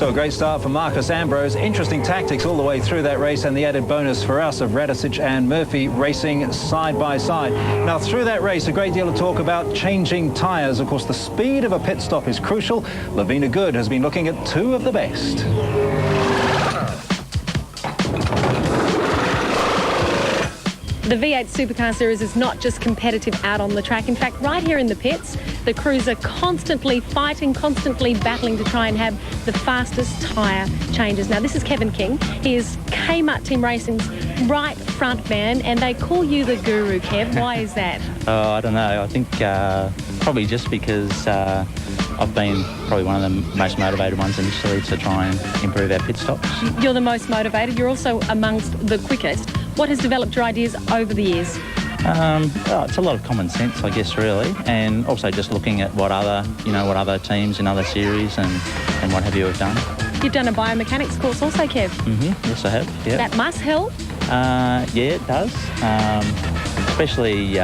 So a great start for Marcus Ambrose. Interesting tactics all the way through that race, and the added bonus for us of Radicic and Murphy racing side by side. Now through that race, a great deal of talk about changing tyres. Of course, the speed of a pit stop is crucial. Lavina Good has been looking at two of the best. The V8 Supercar Series is not just competitive out on the track. In fact, right here in the pits, the crews are constantly fighting, constantly battling to try and have the fastest tyre changes. Now, this is Kevin King. He is Kmart Team Racing's right front man, and they call you the guru, Kev. Why is that? I don't know. I think probably just because I've been probably one of the most motivated ones initially to try and improve our pit stops. You're the most motivated. You're also amongst the quickest. What has developed your ideas over the years? Well, it's a lot of common sense, I guess, really, and also just looking at what other teams in other series and what have you have done. You've done a biomechanics course also, Kev? Yes, I have. Yeah. That must help. Yeah, it does. Especially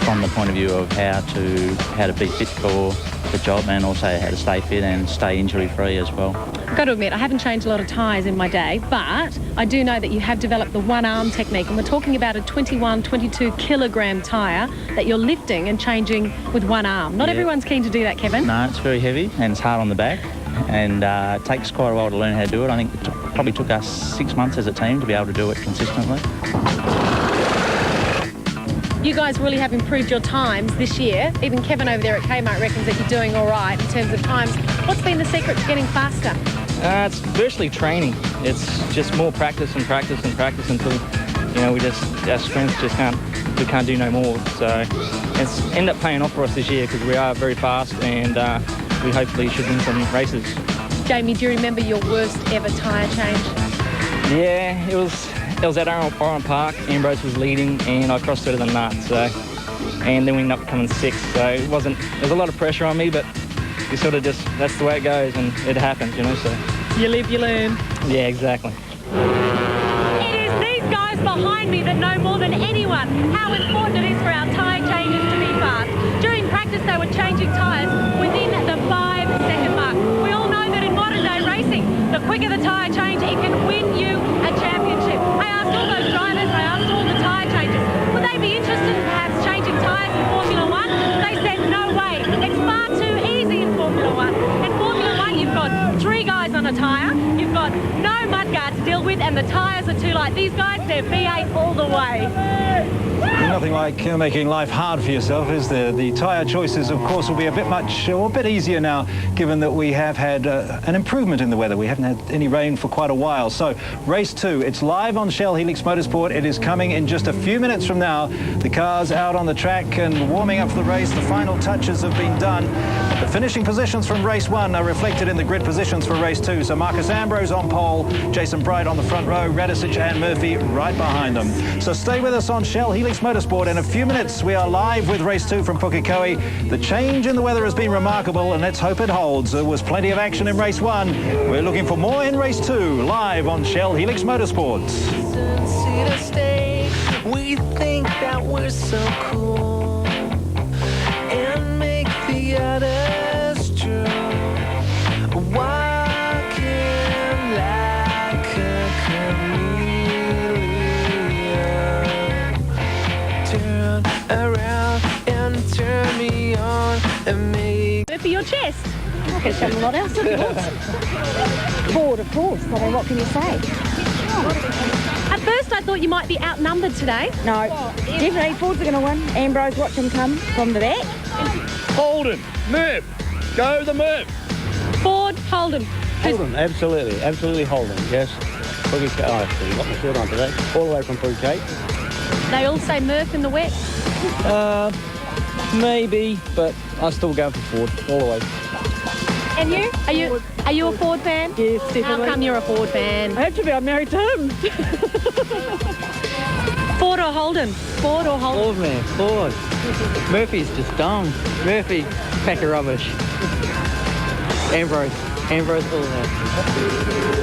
from the point of view of how to be fit for the job, and also how to stay fit and stay injury-free as well. I've got to admit, I haven't changed a lot of tyres in my day, but I do know that you have developed the one-arm technique, and we're talking about a 21, 22 kilogram tyre that you're lifting and changing with one arm. Not everyone's keen to do that, Kevin. No, it's very heavy and it's hard on the back, and it takes quite a while to learn how to do it. I think it probably took us 6 months as a team to be able to do it consistently. You guys really have improved your times this year. Even Kevin over there at Kmart reckons that you're doing all right in terms of times. What's been the secret to getting faster? It's virtually training. It's just more practice and practice and practice until, our strength just can't do no more. So it's ended up paying off for us this year because we are very fast, and we hopefully should win some races. Jamie, do you remember your worst ever tyre change? Yeah, it was at Oran Park. Ambrose was leading, and I crossed her to the nut. And then we ended up coming sixth. So there's a lot of pressure on me, but you sort of just, that's the way it goes, and it happens, so. You live, you learn. Yeah, exactly. It is these guys behind me that know more than anyone how important it is for our tyre changes to be fast. During practice, they were changing tyres within the 5-second mark. We all know that in modern day racing, the quicker the tyre change, it can win you a championship. I asked all those drivers, I asked all the tyre changers, would they be interested in perhaps changing tyres in Formula 1? They said no way. It's far too easy in Formula 1. In Formula 1, you've got 3 guys on a tyre, you've got no mudguard to deal with, and the tyres are too light. These guys, they're V8 all the way. Nothing like making life hard for yourself, is there? The tyre choices, of course, will be a bit easier now, given that we have had an improvement in the weather. We haven't had any rain for quite a while. So, race 2, it's live on Shell Helix Motorsport. It is coming in just a few minutes from now. The cars out on the track and warming up for the race. The final touches have been done. The finishing positions from race 1 are reflected in the grid positions for race 2. So Marcus Ambrose on pole, Jason Bright on the front row, Radicic and Murphy right behind them. So stay with us on Shell Helix Motorsport. In a few minutes, we are live with race 2 from Pukekohe. The change in the weather has been remarkable, and let's hope it holds. There was plenty of action in race 1. We're looking for more in race 2, live on Shell Helix Motorsports. We think that we're so cool and make the others true. Walking like a chameleon. Turn around and turn me on and make. For your chest. I could have done a lot else, of course. Ford, of course. I mean, what can you say? At first, I thought you might be outnumbered today. No, definitely Ford's are going to win. Ambrose, watch him come from the back. Holden, Merv, go the Merv. Ford, Holden. Holden, absolutely Holden, yes. Pukekohe, I've got my shirt on today, all the way from Pukekohe. They all say Murph in the wet. Maybe, but I still go for Ford all the way. And you? Are you a Ford fan? Yes, definitely. How come you're a Ford fan? I have to be. I'm married to him. Ford or Holden? Ford or Holden? Ford, man, Ford. Murphy's just dumb. Murphy, pack of rubbish. Ambrose all that.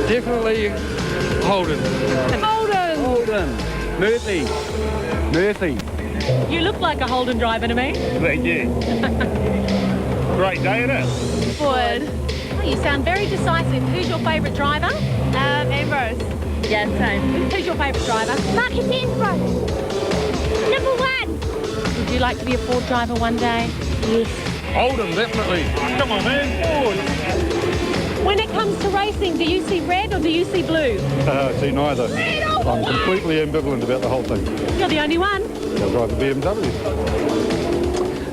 Definitely Holden. Holden! Murphy. You look like a Holden driver to me. They do. Great day, isn't it? Ford. You sound very decisive. Who's your favourite driver? Ambrose. Yeah, same. Who's your favourite driver? Marcus Ambrose. #1. Would you like to be a Ford driver one day? Yes. Oldham, definitely. Come on, man, forward. When it comes to racing, do you see red or do you see blue? I see neither. I'm completely ambivalent about the whole thing. You're the only one. I'll drive a BMW.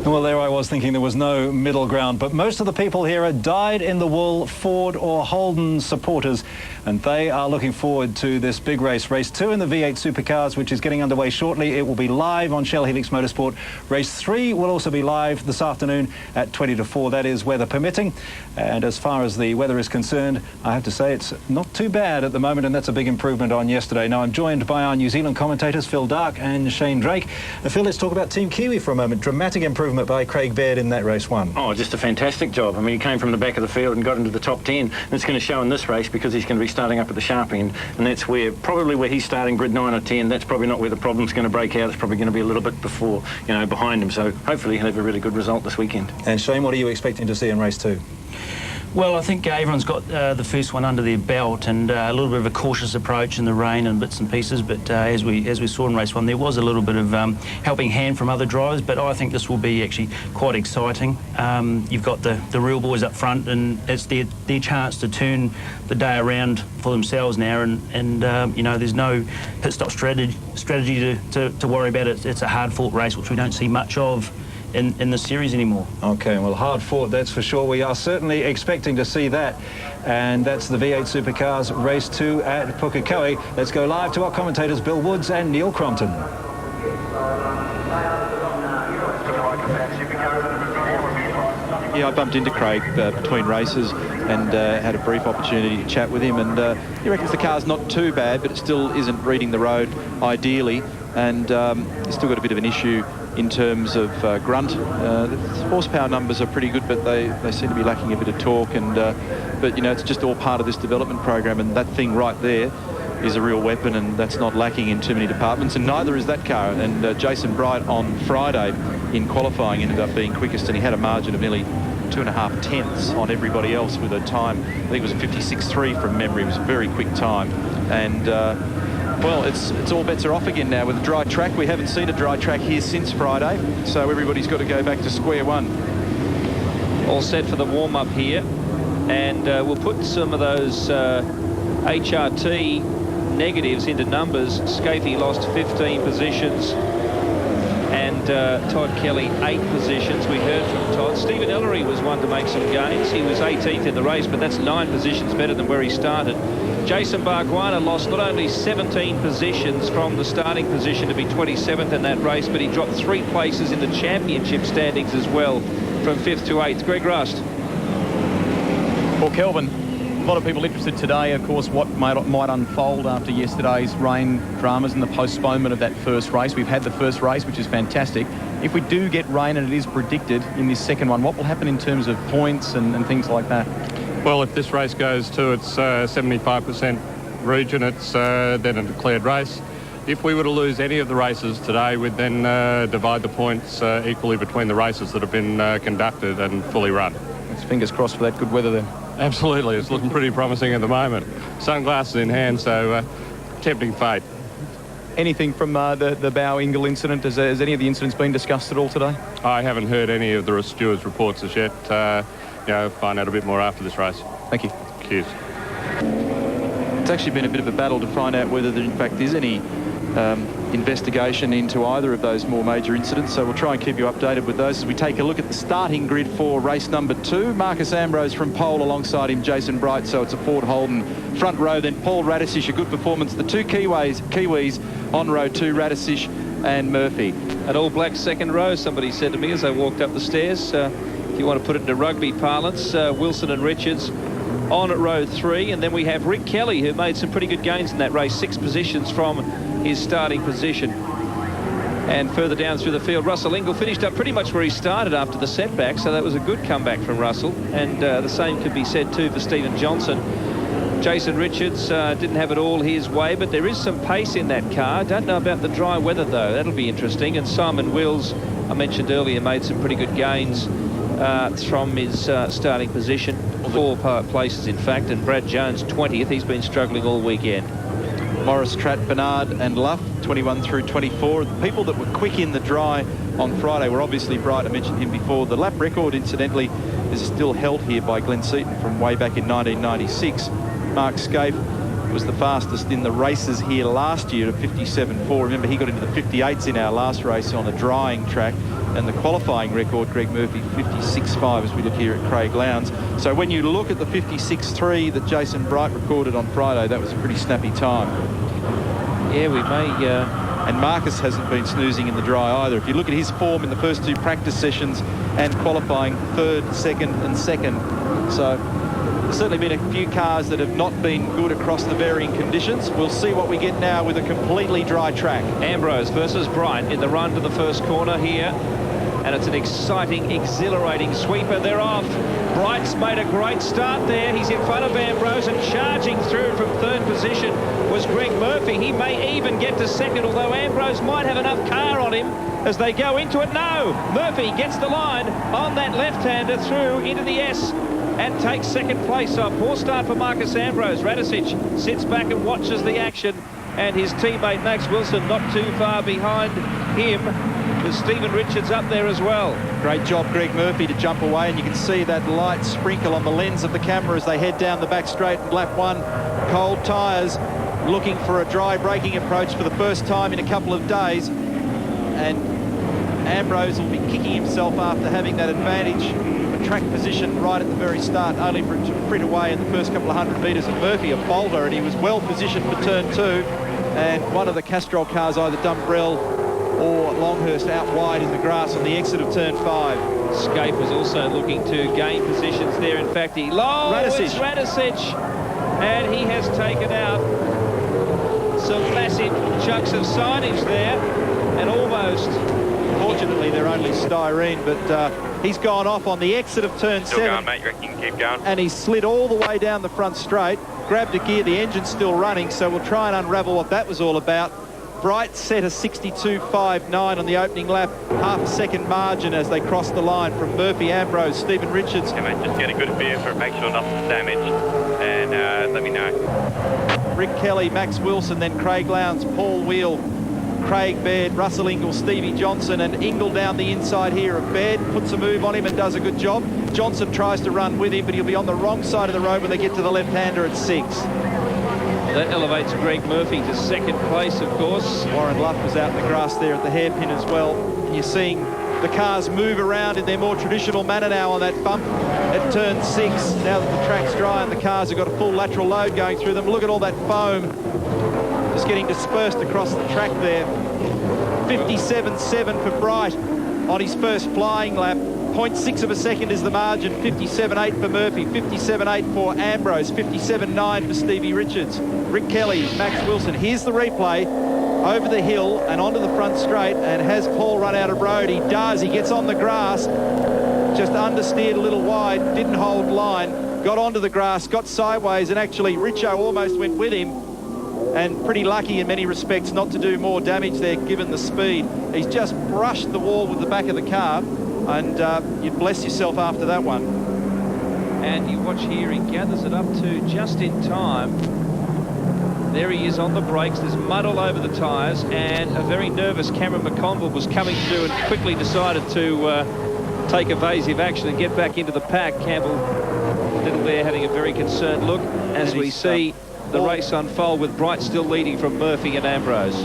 Well, there I was thinking there was no middle ground, but most of the people here are dyed-in-the-wool Ford or Holden supporters, and they are looking forward to this big race. Race 2 in the V8 Supercars, which is getting underway shortly. It will be live on Shell Helix Motorsport. Race 3 will also be live this afternoon at 20 to 4. That is weather permitting. And as far as the weather is concerned, I have to say it's not too bad at the moment, and that's a big improvement on yesterday. Now, I'm joined by our New Zealand commentators, Phil Dark and Shane Drake. Phil, let's talk about Team Kiwi for a moment. Dramatic improvement by Craig Baird in that race 1. Oh, just a fantastic job. I mean, he came from the back of the field and got into the top 10. And it's going to show in this race because he's going to be starting up at the sharp end. And that's probably where he's starting, grid 9 or 10. That's probably not where the problem's going to break out. It's probably going to be a little bit before, behind him. So hopefully he'll have a really good result this weekend. And Shane, what are you expecting to see in race 2? Well, I think everyone's got the first one under their belt, and a little bit of a cautious approach in the rain and bits and pieces. But as we saw in race 1, there was a little bit of helping hand from other drivers. But I think this will be actually quite exciting. You've got the real boys up front, and it's their chance to turn the day around for themselves now. And there's no pit stop strategy to worry about. It's a hard fought race, which we don't see much of in the series anymore. Okay, well, hard fought, that's for sure. We are certainly expecting to see that. And that's the V8 Supercars race 2 at Pukekohe. Let's go live to our commentators, Bill Woods and Neil Crompton. Yeah, I bumped into Craig between races and had a brief opportunity to chat with him, and he reckons the car's not too bad, but it still isn't reading the road ideally, and he's still got a bit of an issue in terms of grunt. The horsepower numbers are pretty good, but they seem to be lacking a bit of torque, and but it's just all part of this development program, and that thing right there is a real weapon, and that's not lacking in too many departments, and neither is that car. And Jason Bright on Friday in qualifying ended up being quickest, and he had a margin of nearly 2.5 tenths on everybody else with a time, I think it was a 56.3 from memory. It was a very quick time, and well, it's all bets are off again now with a dry track. We haven't seen a dry track here since Friday, so everybody's got to go back to square one. All set for the warm-up here, and we'll put some of those HRT negatives into numbers. Scafie lost 15 positions, and Todd Kelly 8 positions. We heard from Todd. Stephen Ellery was one to make some gains. He was 18th in the race, but that's 9 positions better than where he started. Jason Bargwanna lost not only 17 positions from the starting position to be 27th in that race, but he dropped 3 places in the championship standings as well, from 5th to 8th. Greg Rust. Well, Kelvin, a lot of people interested today, of course, what might unfold after yesterday's rain dramas and the postponement of that first race. We've had the first race, which is fantastic. If we do get rain, and it is predicted in this second one, what will happen in terms of points and things like that? Well, if this race goes to its 75% region, it's then a declared race. If we were to lose any of the races today, we'd then divide the points equally between the races that have been conducted and fully run. Let's fingers crossed for that good weather then. Absolutely, it's looking pretty promising at the moment. Sunglasses in hand, so tempting fate. Anything from the Bow Ingle incident? Has any of the incidents been discussed at all today? I haven't heard any of the stewards' reports as yet. Find out a bit more after this race. Thank you. Cheers. It's actually been a bit of a battle to find out whether there in fact is any investigation into either of those more major incidents, so we'll try and keep you updated with those as we take a look at the starting grid for race number 2. Marcus Ambrose from pole, alongside him Jason Bright, so it's a Ford Holden front row. Then Paul Radisich, a good performance. The 2 Kiwis on row 2, Radisich and Murphy. An all-black second row, somebody said to me as I walked up the stairs. If you want to put it into rugby parlance, Wilson and Richards on at row 3, and then we have Rick Kelly, who made some pretty good gains in that race, 6 positions from his starting position. And further down through the field, Russell Ingall finished up pretty much where he started after the setback, so that was a good comeback from Russell. And the same could be said too for Stephen Johnson. Jason Richards didn't have it all his way, but there is some pace in that car. Don't know about the dry weather though, that'll be interesting. And Simon Wills, I mentioned earlier, made some pretty good gains from his starting position. 4 places, in fact, and Brad Jones 20th. He's been struggling all weekend. Morris, Tratt, Bernard and Luff, 21 through 24. The people that were quick in the dry on Friday were obviously Bright. I mentioned him before. The lap record, incidentally, is still held here by Glenn Seaton from way back in 1996. Mark Scaife was the fastest in the races here last year at 57.4. Remember, he got into the 58s in our last race on a drying track. And the qualifying record, Greg Murphy, 56.5 as we look here at Craig Lowndes. So when you look at the 56.3 that Jason Bright recorded on Friday, that was a pretty snappy time. Yeah, we may... And Marcus hasn't been snoozing in the dry either. If you look at his form in the first 2 practice sessions and qualifying, 3rd, 2nd and 2nd. So there's certainly been a few cars that have not been good across the varying conditions. We'll see what we get now with a completely dry track. Ambrose versus Bright in the run to the first corner here. And it's an exciting, exhilarating sweeper. They're off. Bright's made a great start there. He's in front of Ambrose, and charging through from 3rd position was Greg Murphy. He may even get to 2nd, although Ambrose might have enough car on him as they go into it. No! Murphy gets the line on that left-hander through into the S and takes 2nd place. So a poor start for Marcus Ambrose. Radicic sits back and watches the action, and his teammate Max Wilson not too far behind him, with Stephen Richards up there as well. Great job, Greg Murphy, to jump away, and you can see that light sprinkle on the lens of the camera as they head down the back straight in lap 1. Cold tyres, looking for a dry braking approach for the first time in a couple of days, and Ambrose will be kicking himself after having that advantage track position right at the very start, only for it to frit away in the first couple of 100 metres of Murphy, a bolter, and he was well positioned for turn 2, and one of the Castrol cars, either Dumbrell or Longhurst, out wide in the grass on the exit of turn 5. Scaife was also looking to gain positions there. In fact, it's Radicic, and he has taken out some massive chunks of signage there, and almost... Fortunately, they're only styrene, but he's gone off on the exit of turn 7. Still going, mate. You reckon you can keep going? And he slid all the way down the front straight, grabbed a gear, the engine's still running, so we'll try and unravel what that was all about. Bright set a 62.59 on the opening lap, half a second margin as they crossed the line from Murphy, Ambrose, Stephen Richards. Yeah, mate, just get a good feel for it, make sure nothing's damaged, and let me know. Rick Kelly, Max Wilson, then Craig Lowndes, Paul Wheel, Craig Baird, Russell Ingall, Stevie Johnson, and Ingall down the inside here of Baird, puts a move on him and does a good job. Johnson tries to run with him, but he'll be on the wrong side of the road when they get to the left-hander at 6. That elevates Greg Murphy to 2nd place, of course. Warren Luff was out in the grass there at the hairpin as well. And you're seeing the cars move around in their more traditional manner now on that bump at turn 6. Now that the track's dry and the cars have got a full lateral load going through them, look at all that foam just getting dispersed across the track there. 57.7 for Bright on his first flying lap. 0.6 of a second is the margin. 57.8 for Murphy, 57.8 for Ambrose, 57.9 for Stevie Richards. Rick Kelly, Max Wilson. Here's the replay. Over the hill and onto the front straight, and has Paul run out of road? He does. He gets on the grass, just understeered a little wide, didn't hold line, got onto the grass, got sideways, and actually Richo almost went with him, and pretty lucky in many respects not to do more damage there given the speed. He's just brushed the wall with the back of the car, and you'd bless yourself after that one. And you watch here, he gathers it up to just in time. There he is on the brakes. There's mud all over the tyres, and a very nervous Cameron McConville was coming through and quickly decided to take evasive action and get back into the pack. Campbell little there having a very concerned look as we see the race unfold, with Bright still leading from Murphy and Ambrose.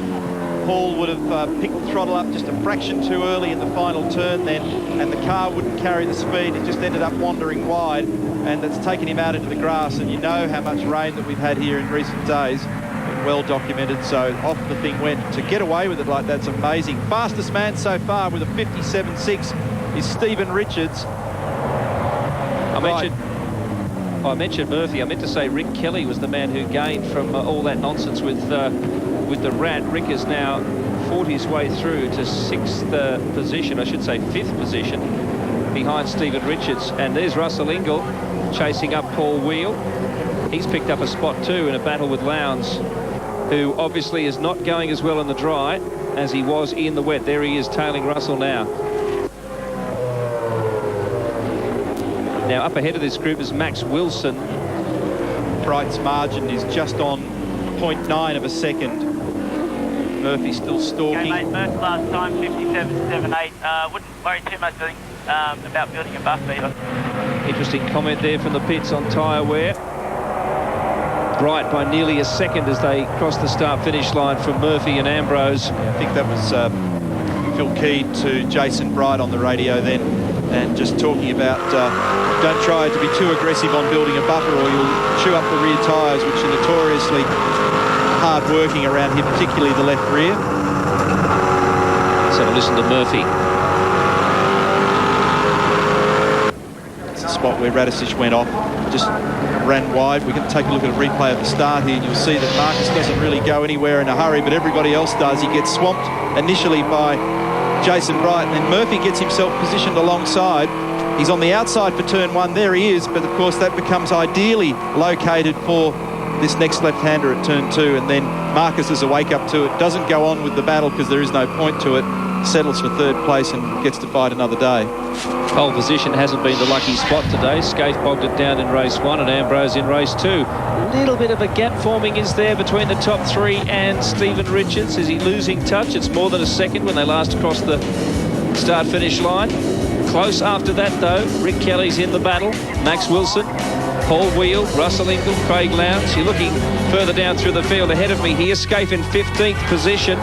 Paul would have picked the throttle up just a fraction too early in the final turn then, and the car wouldn't carry the speed. It just ended up wandering wide, and that's taken him out into the grass. And you know how much rain that we've had here in recent days, well documented. So off the thing went. To get away with it like that's amazing. Fastest man so far with a 57.6 is Stephen Richards. I mentioned Murphy. I meant to say Rick Kelly was the man who gained from all that nonsense with the Rat. Rick has now fought his way through to 6th position, I should say 5th position, behind Stephen Richards. And there's Russell Ingall chasing up Paul Wheel. He's picked up a spot too in a battle with Lowndes, who obviously is not going as well in the dry as he was in the wet. There he is tailing Russell now. Now, up ahead of this group is Max Wilson. Bright's margin is just on 0.9 of a second. Murphy still stalking. Okay, mate, Murphy last time, 57.78. Wouldn't worry too much, I think, about building a buffer. Interesting comment there from the pits on tyre wear. Bright by nearly a second as they cross the start-finish line from Murphy and Ambrose. Yeah, I think that was Phil Keed to Jason Bright on the radio then, and just talking about don't try to be too aggressive on building a buffer or you'll chew up the rear tyres, which are notoriously hard working around here, particularly the left rear. So listen to Murphy. It's the spot where Radicic went off, just ran wide. We can take a look at a replay of the start here, and you'll see that Marcus doesn't really go anywhere in a hurry, but everybody else does. He gets swamped initially by Jason Bright, and then Murphy gets himself positioned alongside. He's on the outside for turn one. There he is, but of course that becomes ideally located for this next left-hander at turn two, and then Marcus is a wake-up to it. Doesn't go on with the battle because there is no point to it. Settles for third place and gets to fight another day. Pole position hasn't been the lucky spot today. Scaife bogged it down in race one and Ambrose in race two. A little bit of a gap forming is there between the top three and Stephen Richards. Is he losing touch? It's more than a second when they last crossed the start-finish line. Close after that, though. Rick Kelly's in the battle. Max Wilson, Paul Wheel, Russell Ingle, Craig Lowndes. You're looking further down through the field ahead of me here. Scaife in 15th position.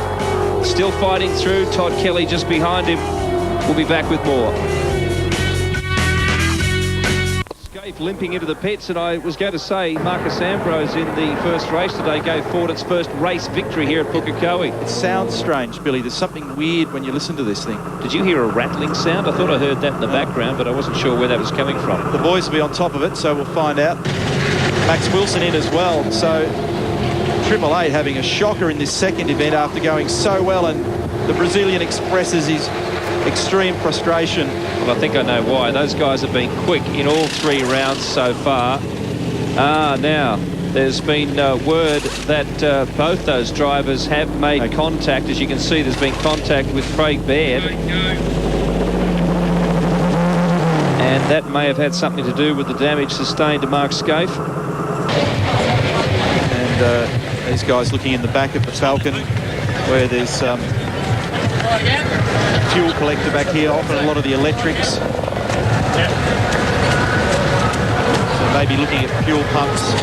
Still fighting through. Todd Kelly just behind him. We'll be back with more. Scaife limping into the pits, and I was going to say Marcus Ambrose in the first race today gave Ford its first race victory here at Pukekohe. It sounds strange, Billy. There's something weird when you listen to this thing. Did you hear a rattling sound? I thought I heard that in the background, but I wasn't sure where that was coming from. The boys will be on top of it, so we'll find out. Max Wilson in as well, so Triple Eight having a shocker in this second event after going so well, and the Brazilian expresses his extreme frustration. Well, I think I know why. Those guys have been quick in all three rounds so far. Now, there's been word that both those drivers have made contact. As you can see, there's been contact with Craig Baird. And that may have had something to do with the damage sustained to Mark Scaife. And these guys looking in the back of the Falcon, where there's fuel collector back here, often a lot of the electrics. So maybe looking at fuel pumps.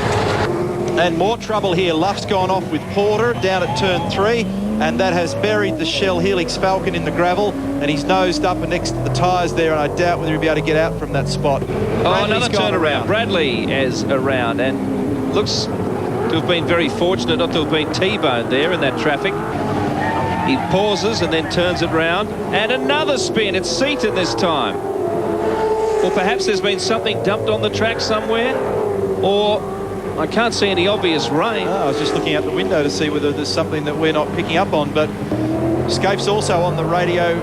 And more trouble here. Luff's gone off with Porter down at turn 3, and that has buried the Shell Helix Falcon in the gravel, and he's nosed up next to the tyres there, and I doubt whether he'll be able to get out from that spot. Oh, another turnaround. Bradley is around, and looks to have been very fortunate not to have been T-boned there in that traffic. He pauses and then turns it round, and another spin. It's Seaton this time. Or perhaps there's been something dumped on the track somewhere, or I can't see any obvious rain. I was just looking out the window to see whether there's something that we're not picking up on, but Scaife's also on the radio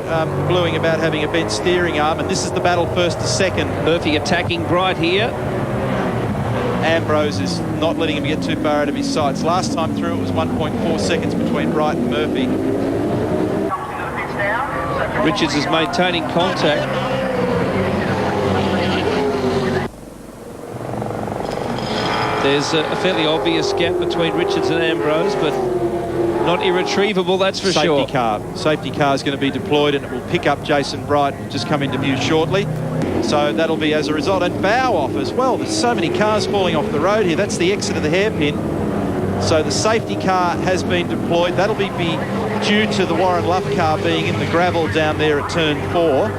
bluing about having a bent steering arm, and this is the battle first to second. Murphy attacking Bright here. Ambrose is not letting him get too far out of his sights. Last time through it was 1.4 seconds between Bright and Murphy. Richards is maintaining contact. There's a fairly obvious gap between Richards and Ambrose, but not irretrievable, that's for sure. Safety car is going to be deployed, and it will pick up Jason Bright, just come into view shortly. So that'll be as a result. And bow off as well. There's so many cars falling off the road here. That's the exit of the hairpin. So the safety car has been deployed. That'll be due to the Warren Luff car being in the gravel down there at turn 4.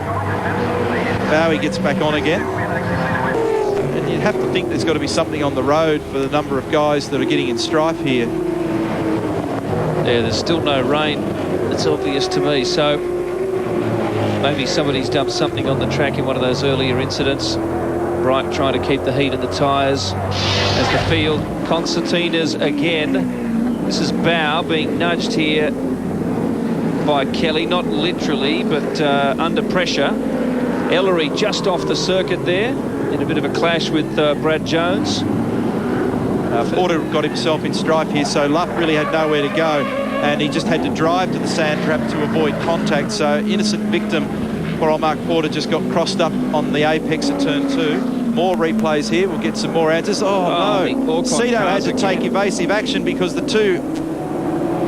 Bowie gets back on again. And you'd have to think there's got to be something on the road for the number of guys that are getting in strife here. Yeah, there's still no rain. It's obvious to me. So maybe somebody's dumped something on the track in one of those earlier incidents. Bright trying to keep the heat in the tyres as the field concertinas again. This is Bow being nudged here by Kelly, not literally, but under pressure. Ellery just off the circuit there in a bit of a clash with Brad Jones. Porter got himself in strife here, so Luff really had nowhere to go, and he just had to drive to the sand trap to avoid contact. So innocent victim, poor old Mark Porter just got crossed up on the apex at turn 2. more replays here. We'll get some more answers. Oh no, Cedo had to take evasive action because the two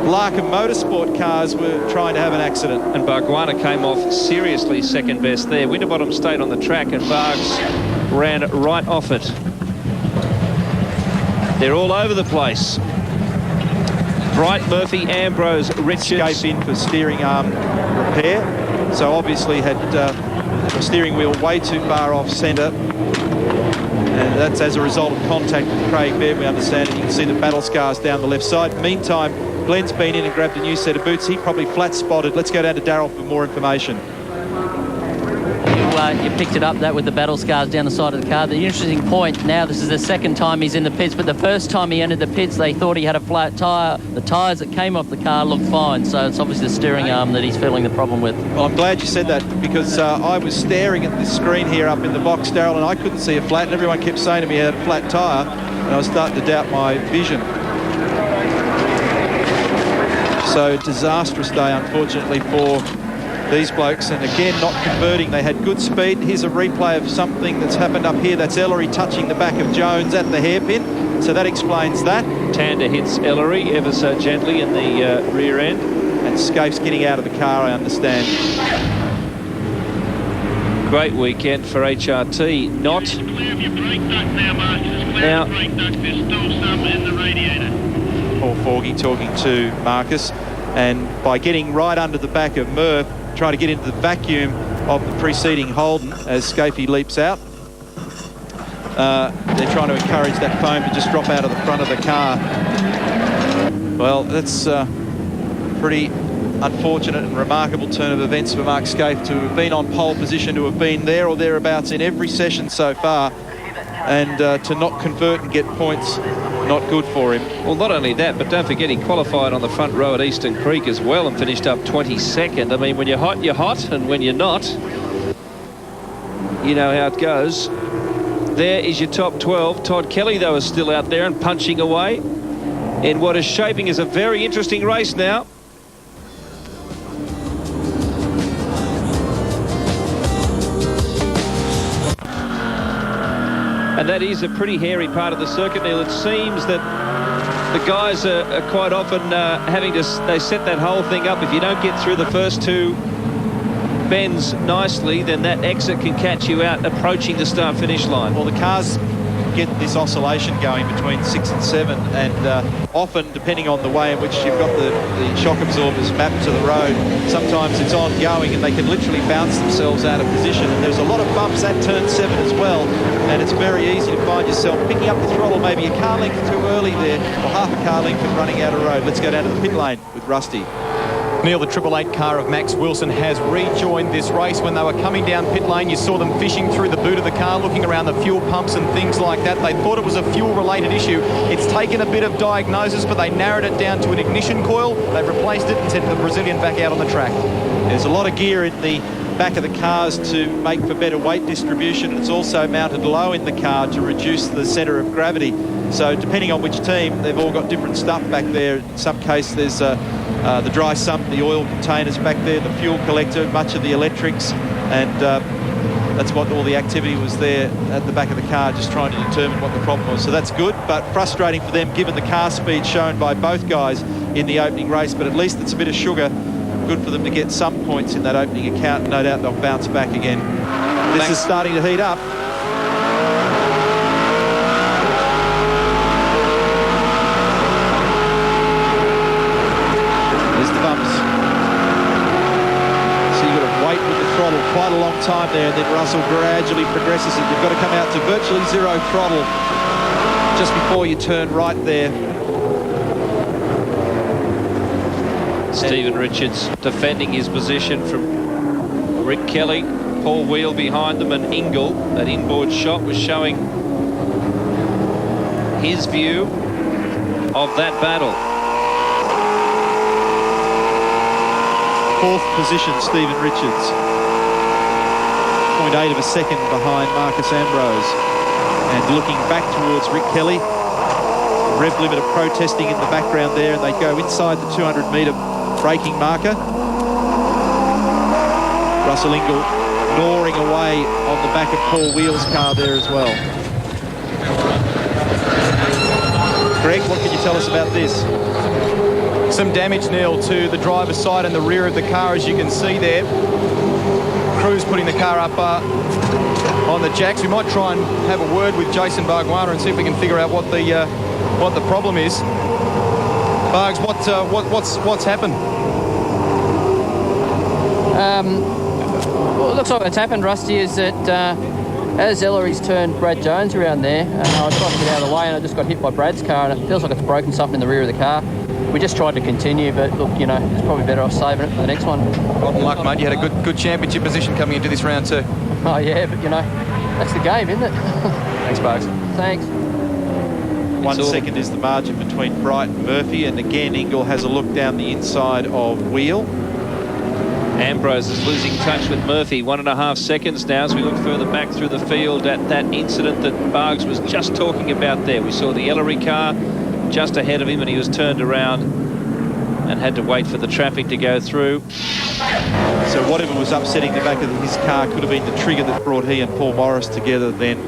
Larkham Motorsport cars were trying to have an accident. And Bargwanna came off seriously second best there. Winterbottom stayed on the track and Bargs ran right off it. They're all over the place. Bright, Murphy, Ambrose, Richards. Escape in for steering arm repair. So obviously had the steering wheel way too far off centre. And that's as a result of contact with Craig Baird, we understand. And you can see the battle scars down the left side. Meantime, Glenn's been in and grabbed a new set of boots. He probably flat spotted. Let's go down to Darryl for more information. You picked it up, that with the battle scars down the side of the car. The interesting point now, this is the second time he's in the pits, but the first time he entered the pits, they thought he had a flat tyre. The tyres that came off the car looked fine, so it's obviously the steering arm that he's feeling the problem with. Well, I'm glad you said that, because I was staring at the screen here up in the box, Darryl, and I couldn't see a flat, and everyone kept saying to me he had a flat tyre, and I was starting to doubt my vision. So, disastrous day, unfortunately, for these blokes, and again not converting. They had good speed. Here's a replay of something that's happened up here. That's Ellery touching the back of Jones at the hairpin, so that explains that. Tander hits Ellery ever so gently in the rear end, and Scaife's getting out of the car, I understand. Great weekend for HRT. Not now. Paul Forgy talking to Marcus, and by getting right under the back of Murph, trying to get into the vacuum of the preceding Holden as Scafie leaps out. They're trying to encourage that foam to just drop out of the front of the car. Well, that's pretty unfortunate and remarkable turn of events for Mark Scaife to have been on pole position, to have been there or thereabouts in every session so far, and to not convert and get points, not good for him. Well, not only that, but don't forget he qualified on the front row at Eastern Creek as well and finished up 22nd. I mean, when you're hot, and when you're not, you know how it goes. There is your top 12. Todd Kelly, though, is still out there and punching away in what is shaping as a very interesting race now. And that is a pretty hairy part of the circuit, Neil. It seems that the guys are quite often having to... They set that whole thing up. If you don't get through the first two bends nicely, then that exit can catch you out approaching the start-finish line. Well, the cars get this oscillation going between 6 and 7, and often, depending on the way in which you've got the shock absorbers mapped to the road, sometimes it's ongoing and they can literally bounce themselves out of position. And there's a lot of bumps at turn 7 as well, and it's very easy to find yourself picking up the throttle maybe a car length too early there, or half a car length and running out of road. Let's go down to the pit lane with Rusty. Neil, the 888 car of Max Wilson has rejoined this race. When they were coming down pit lane, you saw them fishing through the boot of the car, looking around the fuel pumps and things like that. They thought it was a fuel-related issue. It's taken a bit of diagnosis, but they narrowed it down to an ignition coil. They've replaced it and sent the Brazilian back out on the track. There's a lot of gear in the back of the cars to make for better weight distribution. It's also mounted low in the car to reduce the centre of gravity. So depending on which team, they've all got different stuff back there. In some cases, there's the dry sump, the oil containers back there, the fuel collector, much of the electrics, and that's what all the activity was there at the back of the car, just trying to determine what the problem was. So that's good, but frustrating for them given the car speed shown by both guys in the opening race, but at least it's a bit of sugar. Good for them to get some points in that opening account. No doubt they'll bounce back again. This is starting to heat up. There's the bumps. So you've got to wait with the throttle quite a long time there, and then Russell gradually progresses it. You've got to come out to virtually zero throttle just before you turn right there. Stephen Richards defending his position from Rick Kelly. Paul Wheel behind them, and Ingle. That inboard shot was showing his view of that battle. Fourth position, Stephen Richards. 0.8 of a second behind Marcus Ambrose. And looking back towards Rick Kelly. Rev limiter protesting in the background there, and they go inside the 200-metre braking marker. Russell Ingle gnawing away on the back of Paul Wheel's car there as well. Greg, what can you tell us about this? Some damage, Neil, to the driver's side and the rear of the car, as you can see there. Crew's putting the car up on the jacks. We might try and have a word with Jason Barguana and see if we can figure out what the problem is. Bargs, what's happened? Well, it looks like what's happened, Rusty, is that as Ellery's turned Brad Jones around there, I tried to get out of the way and I just got hit by Brad's car, and it feels like it's broken something in the rear of the car. We just tried to continue, but look, you know, it's probably better off saving it for the next one. Rotten luck, mate. You had a good championship position coming into this round too. Oh, yeah, but, you know, that's the game, isn't it? Thanks, Bargs. Thanks. 1 second is the margin between Bright and Murphy, and again, Ingle has a look down the inside of Wheel. Ambrose is losing touch with Murphy. 1.5 seconds now as we look further back through the field at that incident that Bargs was just talking about there. We saw the Ellery car just ahead of him, and he was turned around and had to wait for the traffic to go through. So whatever was upsetting the back of his car could have been the trigger that brought he and Paul Morris together then.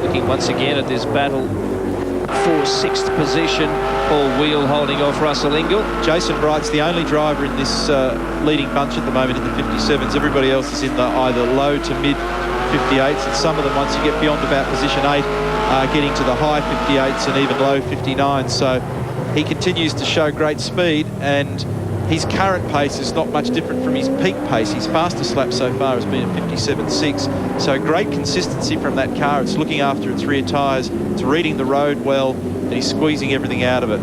Looking once again at this battle for 6th position. Paul Wheel holding off Russell Ingle. Jason Bright's the only driver in this leading bunch at the moment in the 57s. Everybody else is in the either low to mid 58s, and some of them, once you get beyond about position 8, are getting to the high 58s and even low 59s. So he continues to show great speed, and his current pace is not much different from his peak pace. His fastest lap so far has been a 57.6. So great consistency from that car. It's looking after its rear tyres, it's reading the road well, and he's squeezing everything out of it.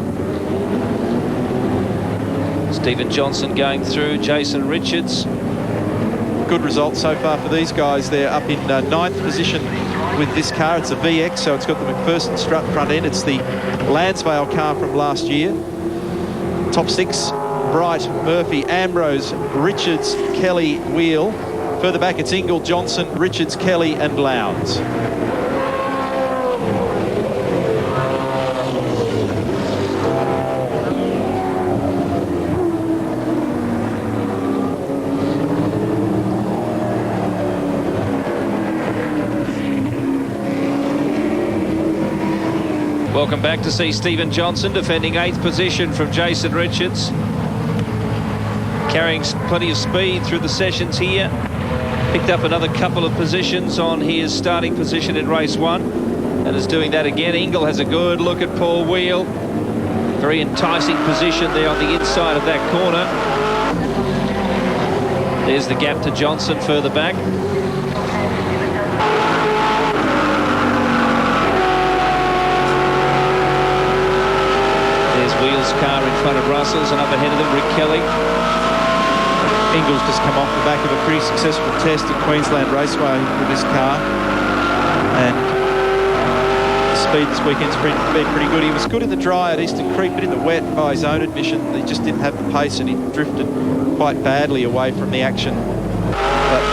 Stephen Johnson going through, Jason Richards. Good result so far for these guys. They're up in 9th position with this car. It's a VX, so it's got the McPherson strut front end. It's the Lansvale car from last year. Top 6, Bright, Murphy, Ambrose, Richards, Kelly, Wheel. Further back, it's Ingle, Johnson, Richards, Kelly and Lowndes. Welcome back to see Stephen Johnson defending 8th position from Jason Richards. Carrying plenty of speed through the sessions here. Picked up another couple of positions on his starting position in race 1 and is doing that again. Ingle has a good look at Paul Wheel. Very enticing position there on the inside of that corner. There's the gap to Johnson further back. Wheel's car in front of Russell's, and up ahead of them, Rick Kelly. Ingle's just come off the back of a pretty successful test at Queensland Raceway with this car, and the speed this weekend's been pretty good. He was good in the dry at Eastern Creek, but in the wet, by his own admission, he just didn't have the pace, and he drifted quite badly away from the action. But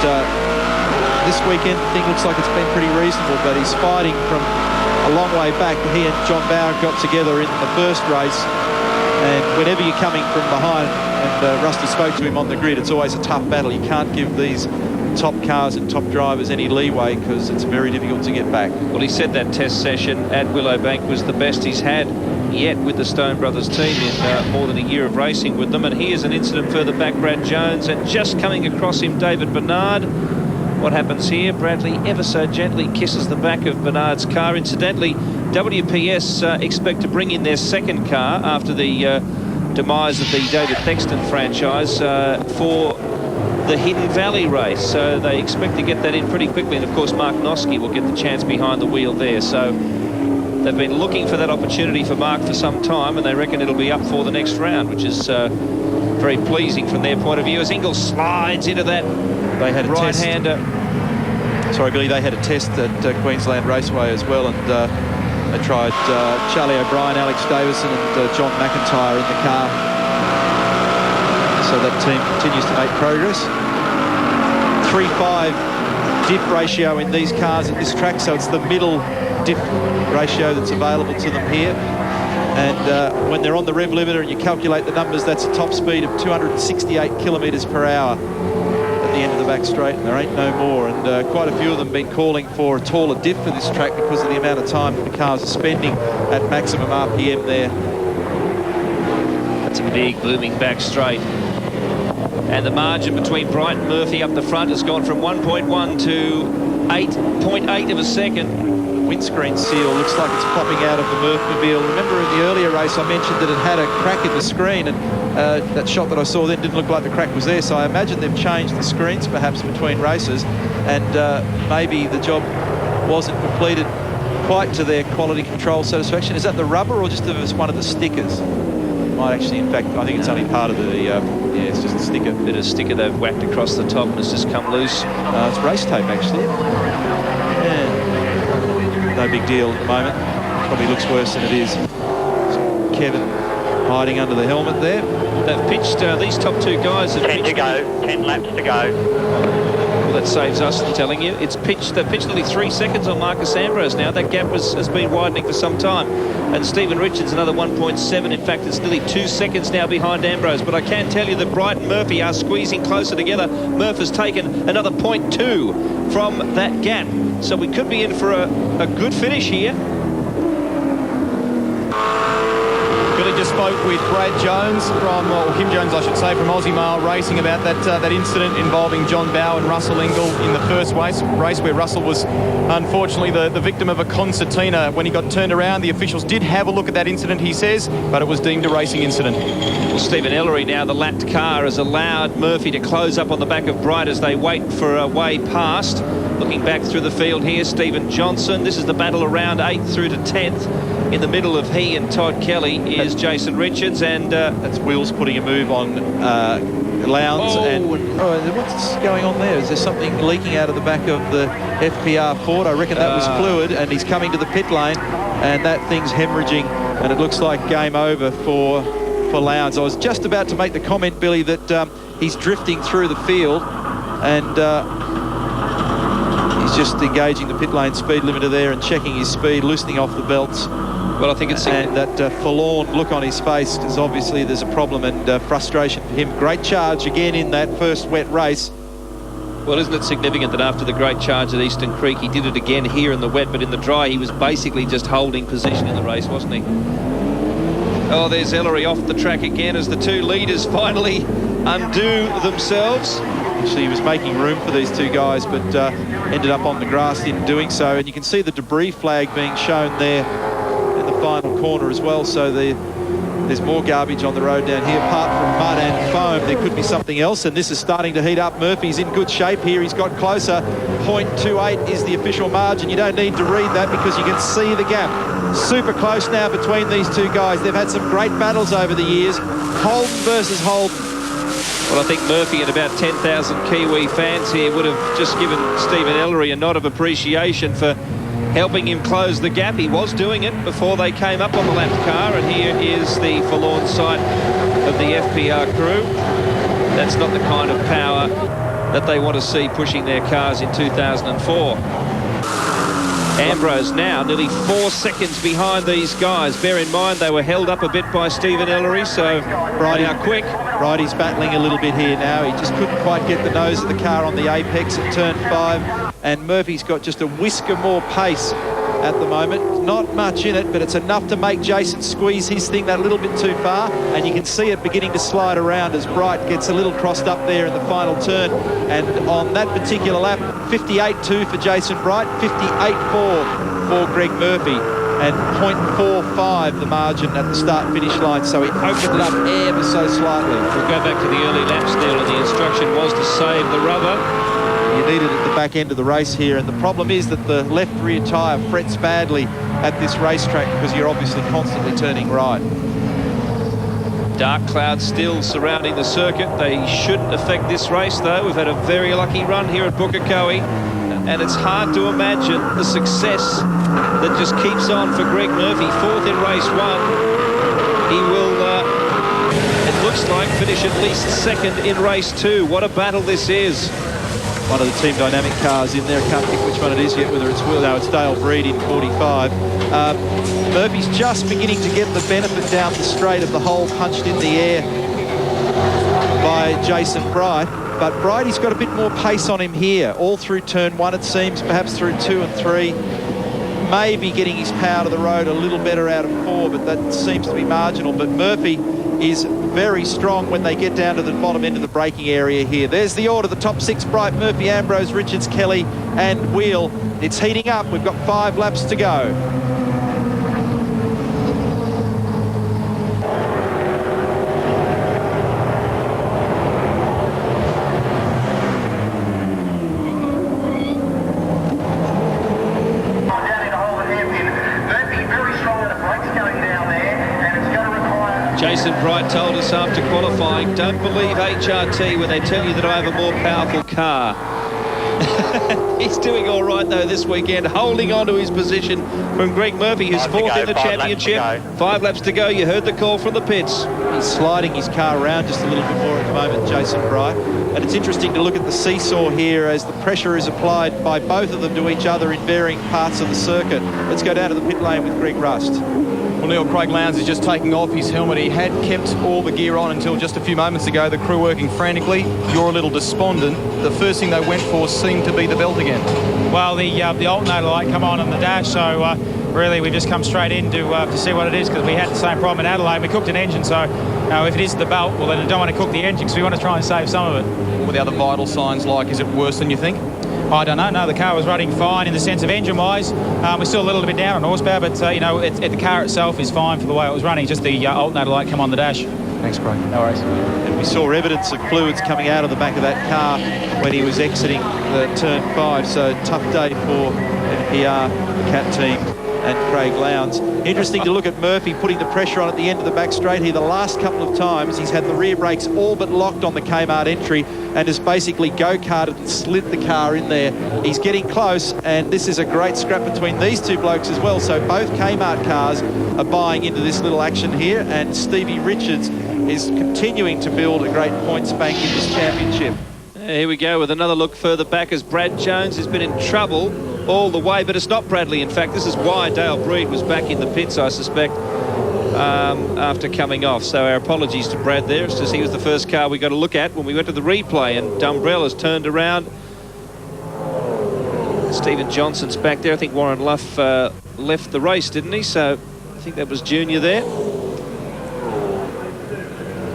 this weekend, the thing looks like it's been pretty reasonable, but he's fighting from a long way back. He and John Bauer got together in the first race, and whenever you're coming from behind, and Rusty spoke to him on the grid, it's always a tough battle. You can't give these top cars and top drivers any leeway because it's very difficult to get back. Well, he said that test session at Willowbank was the best he's had yet with the Stone Brothers team in more than a year of racing with them. And here's an incident further back, Brad Jones, and just coming across him, David Bernard. What happens here? Bradley ever so gently kisses the back of Bernard's car. Incidentally, WPS expect to bring in their second car after the demise of the David Thexton franchise for the Hidden Valley race. So they expect to get that in pretty quickly. And of course, Mark Noske will get the chance behind the wheel there. So they've been looking for that opportunity for Mark for some time, and they reckon it'll be up for the next round, which is very pleasing from their point of view as Ingle slides into that right-hander. Sorry, Billy, they had a test at Queensland Raceway as well, and they tried Charlie O'Brien, Alex Davison and John McIntyre in the car. So that team continues to make progress. 3.5 diff ratio in these cars at this track, so it's the middle diff ratio that's available to them here. And when they're on the rev limiter and you calculate the numbers, that's a top speed of 268 kilometres per hour at the end of the back straight, and there ain't no more. And quite a few of them have been calling for a taller diff for this track because of the amount of time that the cars are spending at maximum RPM there. That's a big booming back straight. And the margin between Bright and Murphy up the front has gone from 1.1 to 8.8 of a second. Windscreen seal looks like it's popping out of the Murphmobile. Remember in the earlier race I mentioned that it had a crack in the screen, and that shot that I saw then didn't look like the crack was there, so I imagine they've changed the screens perhaps between races, and maybe the job wasn't completed quite to their quality control satisfaction. Is that the rubber or just one of the stickers? Might actually, in fact, I think it's only part of the, yeah, it's just a sticker. Bit of sticker they've whacked across the top and it's just come loose. It's race tape actually. Yeah. No big deal at the moment. Probably looks worse than it is. Kevin hiding under the helmet there. They've pitched, these top two guys have 10 to go, 10 laps to go. Well, that saves us from telling you. They've pitched nearly 3 seconds on Marcus Ambrose now. That gap has been widening for some time. And Stephen Richards, another 1.7. In fact, it's nearly 2 seconds now behind Ambrose. But I can tell you that Bright and Murphy are squeezing closer together. Murph has taken another 0.2 from that gap. So we could be in for a good finish here. Billy just spoke with Brad Jones or Kim Jones, I should say, from Aussie Mail Racing about that incident involving John Bowe and Russell Ingall in the first race where Russell was unfortunately the victim of a concertina. When he got turned around, the officials did have a look at that incident, he says, but it was deemed a racing incident. Well, Stephen Ellery now, the lapped car, has allowed Murphy to close up on the back of Bright as they wait for a way past. Looking back through the field here, Stephen Johnson. This is the battle around 8th through to 10th. In the middle of he and Todd Kelly is Jason Richards, and that's Wills putting a move on Lowndes. And what's going on there? Is there something leaking out of the back of the FPR Ford? I reckon that was fluid, and he's coming to the pit lane, and that thing's hemorrhaging, and it looks like game over for Lowndes. I was just about to make the comment, Billy, that he's drifting through the field, and he's just engaging the pit lane speed limiter there and checking his speed, loosening off the belts. Well, I think it's... And that forlorn look on his face, because obviously there's a problem and frustration for him. Great charge again in that first wet race. Well, isn't it significant that after the great charge at Eastern Creek, he did it again here in the wet, but in the dry, he was basically just holding position in the race, wasn't he? Oh, there's Ellery off the track again as the two leaders finally undo themselves. Actually, he was making room for these two guys, but ended up on the grass in doing so. And you can see the debris flag being shown there in the final corner as well. So there's more garbage on the road down here. Apart from mud and foam, there could be something else. And this is starting to heat up. Murphy's in good shape here. He's got closer. 0.28 is the official margin. You don't need to read that because you can see the gap. Super close now between these two guys. They've had some great battles over the years. Holden versus Holden. Well, I think Murphy and about 10,000 Kiwi fans here would have just given Stephen Ellery a nod of appreciation for helping him close the gap. He was doing it before they came up on the lapped car, and here is the forlorn sight of the FPR crew. That's not the kind of power that they want to see pushing their cars in 2004. Ambrose now nearly 4 seconds behind these guys. Bear in mind they were held up a bit by Stephen Ellery, so they are quick. Bridie's battling a little bit here now. He just couldn't quite get the nose of the car on the apex at turn 5, and Murphy's got just a whisker more pace at the moment. Not much in it, but it's enough to make Jason squeeze his thing that little bit too far, and you can see it beginning to slide around as Bright gets a little crossed up there in the final turn. And on that particular lap, 58.2 for Jason Bright, 58.4 for Greg Murphy, and 0.45 the margin at the start-finish line, so he opened it up ever so slightly. We'll go back to the early laps, Neil, and the instruction was to save the rubber. You need it at the back end of the race here, and the problem is that the left rear tyre frets badly at this racetrack because you're obviously constantly turning right. Dark clouds still surrounding the circuit. They shouldn't affect this race, though. We've had a very lucky run here at Pukekohe, and it's hard to imagine the success that just keeps on for Greg Murphy. 4th in race 1. He will, it looks like, finish at least 2nd in race 2. What a battle this is. one of the Team Dynamic cars in there. I can't think which one it is yet, whether it's Will. No, it's Dale Breed in 45. Murphy's just beginning to get the benefit down the straight of the hole punched in the air by Jason Bright. But Brighty's got a bit more pace on him here, all through turn 1 it seems, perhaps through 2 and 3. Maybe getting his power to the road a little better out of 4, but that seems to be marginal. But Murphy is very strong when they get down to the bottom end of the braking area here. There's the order, the top 6, Bright, Murphy, Ambrose, Richards, Kelly and Wheel. It's heating up. We've got 5 laps to go. Jason Bright told us after qualifying, don't believe HRT when they tell you that I have a more powerful car. He's doing all right, though, this weekend, holding on to his position from Greg Murphy, who's fourth in the championship. 5 laps to go. You heard the call from the pits. He's sliding his car around just a little bit more at the moment, Jason Bright. And it's interesting to look at the seesaw here as the pressure is applied by both of them to each other in varying parts of the circuit. Let's go down to the pit lane with Greg Rust. Well, Neil, Craig Lowndes is just taking off his helmet. He had kept all the gear on until just a few moments ago. The crew working frantically. You're a little despondent. The first thing they went for seemed to be the belt again. Well, the alternator light come on the dash, so really we've just come straight in to see what it is, because we had the same problem in Adelaide. We cooked an engine, so if it is the belt, well, then I don't want to cook the engine, because we want to try and save some of it. What were the other vital signs like? Is it worse than you think? I don't know. No, the car was running fine in the sense of engine-wise. We're still a little bit down on horsepower, but, the car itself is fine for the way it was running. Just the alternator light come on the dash. Thanks, Craig. No worries. And we saw evidence of fluids coming out of the back of that car when he was exiting the turn 5. So tough day for NPR, the CAT team, and Craig Lowndes. Interesting to look at Murphy putting the pressure on at the end of the back straight here. The last couple of times he's had the rear brakes all but locked on the Kmart entry and has basically go-karted and slid the car in there. He's getting close, and this is a great scrap between these two blokes as well. So both Kmart cars are buying into this little action here, and Stevie Richards is continuing to build a great points bank in this championship. Here we go with another look further back as Brad Jones has been in trouble all the way, but it's not Bradley. In fact, this is why Dale Breed was back in the pits, I suspect, after coming off. So our apologies to Brad there, as he was the first car we got to look at when we went to the replay, and Dumbrell has turned around. Stephen Johnson's back there. I think Warren Luff left the race, didn't he? So I think that was Junior there.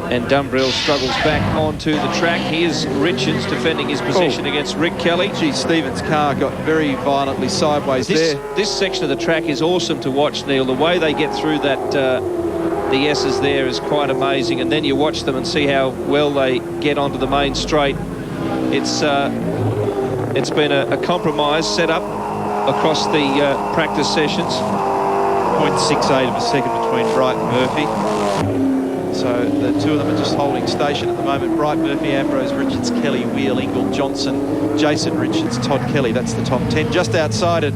And Dumbrell struggles back onto the track. Here's Richards defending his position against Rick Kelly. Gee, Stephen's car got very violently sideways there. This section of the track is awesome to watch, Neil. The way they get through that, the S's there is quite amazing. And then you watch them and see how well they get onto the main straight. It's been a compromise set up across the practice sessions. 0.68 of a second between Bright and Murphy. So the two of them are just holding station at the moment. Bright, Murphy, Ambrose, Richards, Kelly, Wheel, Ingle, Johnson, Jason Richards, Todd Kelly. That's the top 10. Just outside it,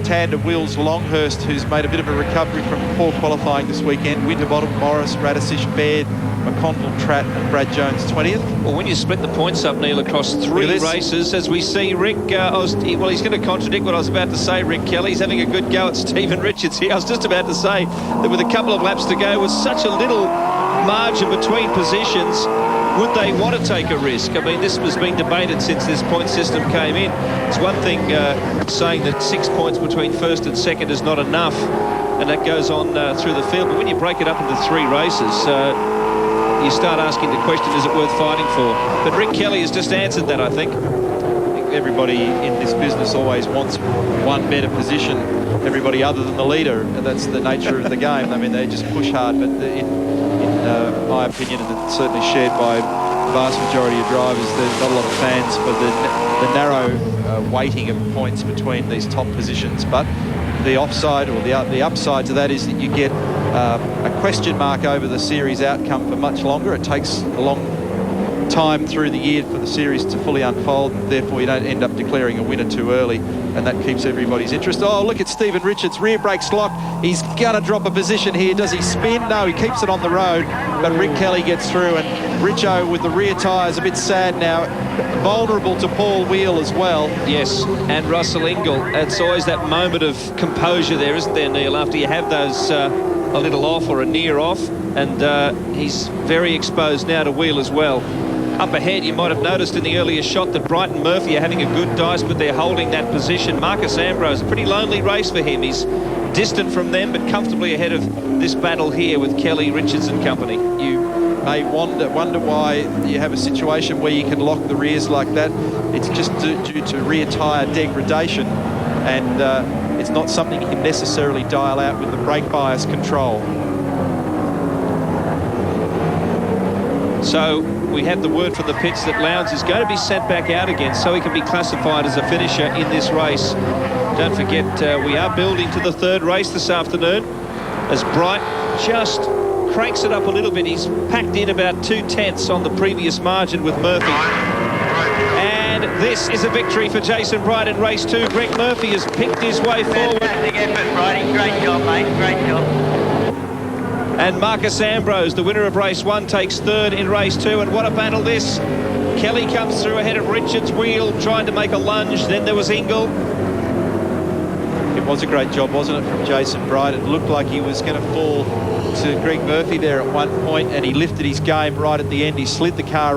tandem Wills Longhurst, who's made a bit of a recovery from poor qualifying this weekend. Winterbottom, Morris, Radisich, Baird, McConville, Tratt and Brad Jones 20th. Well, when you split the points up, Neil, across 3 races, as we see Rick, he's going to contradict what I was about to say, Rick Kelly. He's having a good go at Stephen Richards here. I was just about to say that with a couple of laps to go, with such a little margin between positions, would they want to take a risk? I mean, this has been debated since this point system came in. It's one thing saying that 6 points between first and second is not enough, and that goes on through the field. But when you break it up into 3 races, you start asking the question, is it worth fighting for? But Rick Kelly has just answered that, I think. Everybody in this business always wants one better position, everybody other than the leader, and that's the nature of the game. I mean, they just push hard, but in my opinion, and it's certainly shared by the vast majority of drivers, there's not a lot of fans for the narrow weighting of points between these top positions. But the offside, or the upside to that, is that you get a question mark over the series outcome for much longer. It takes a long time through the year for the series to fully unfold, and therefore you don't end up declaring a winner too early. and that keeps everybody's interest. Oh, look at Stephen Richards, rear brakes locked. He's going to drop a position here. Does he spin? No, he keeps it on the road, but Rick Kelly gets through, and Richo with the rear tyres a bit sad now, vulnerable to Paul Wheel as well. Yes, and Russell Ingall. It's always that moment of composure there, isn't there, Neil, after you have those a little off or a near off, and he's very exposed now to Wheel as well. Up ahead, you might have noticed in the earlier shot that Brighton Murphy are having a good dice, but they're holding that position. Marcus Ambrose, a pretty lonely race for him. He's distant from them, but comfortably ahead of this battle here with Kelly, Richards and company. You may wonder why you have a situation where you can lock the rears like that. It's just due to rear tyre degradation, and it's not something you can necessarily dial out with the brake bias control. So we have the word from the pits that Lowndes is going to be sent back out again so he can be classified as a finisher in this race. Don't forget, we are building to the third race this afternoon as Bright just cranks it up a little bit. He's packed in about 2/10 on the previous margin with Murphy. And this is a victory for Jason Bright in race 2. Greg Murphy has picked his way forward. Fantastic effort, Brighty. Great job, mate. Great job. And Marcus Ambrose, the winner of race 1, takes third in race 2. And what a battle this. Kelly comes through ahead of Richards. Wheel trying to make a lunge. Then there was Ingall. It was a great job, wasn't it, from Jason Bright? It looked like he was going to fall to Greg Murphy there at one point, and he lifted his game right at the end. He slid the car